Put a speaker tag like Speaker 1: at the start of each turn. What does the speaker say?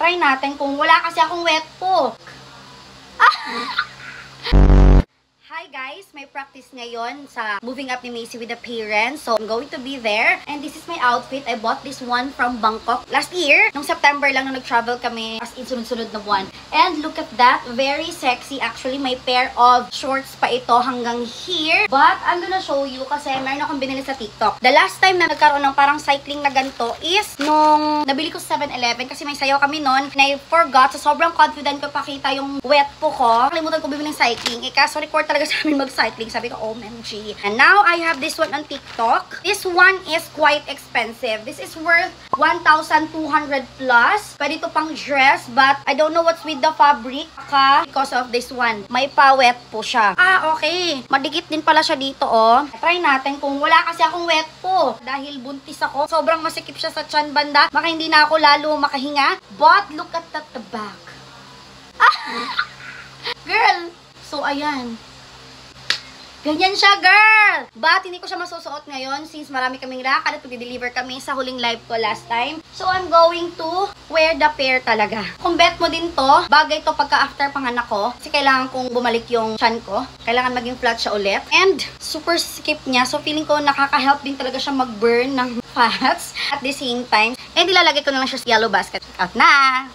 Speaker 1: Try natin kung wala kasi akong wet po. Hi guys! May practice ngayon sa moving up ni Macy with the parents. So, I'm going to be there. And this is my outfit. I bought this one from Bangkok last year. Nung September lang nung nag-travel kami as in sunod-sunod na buwan. And look at that. Very sexy. Actually, may pair of shorts pa ito hanggang here. But, I'm gonna show you kasi meron akong binili sa TikTok. The last time na nagkaroon ng parang cycling na ganito is nung nabili ko sa 7-Eleven kasi may sayaw kami nun. And I forgot. So, sobrang confident ko pakita yung wet po ko. Nakalimutan ko bibili ng cycling. Kaso record talaga sa amin mag-cycling. Sabi ko, OMG. And now, I have this one on TikTok. This one is quite expensive. This is worth 1,200 plus. Pwede ito pang dress, but I don't know what's with the fabric because of this one. May pa-wet po siya. Okay. Madikit din pala siya dito, oh. Try natin kung wala kasi akong wet po. Dahil buntis ako. Sobrang masikip siya sa tiyan banda. Baka hindi na ako lalo makahinga. But, look at that, the back. Girl! So, ayan. Ganyan siya, girl! But, hindi ko siya masusuot ngayon since marami kaming lakad at pag-deliver kami sa huling live ko last time. So, I'm going to wear the pair talaga. Kung bet mo din to, bagay to pagka-after panganak ko. Kasi kailangan kong bumalik yung chan ko. Kailangan maging flat siya ulit. And, super skip niya. So, feeling ko nakaka-help din talaga siya mag-burn ng fats at the same time. And, ilalagay ko na lang siya sa yellow basket. Out na!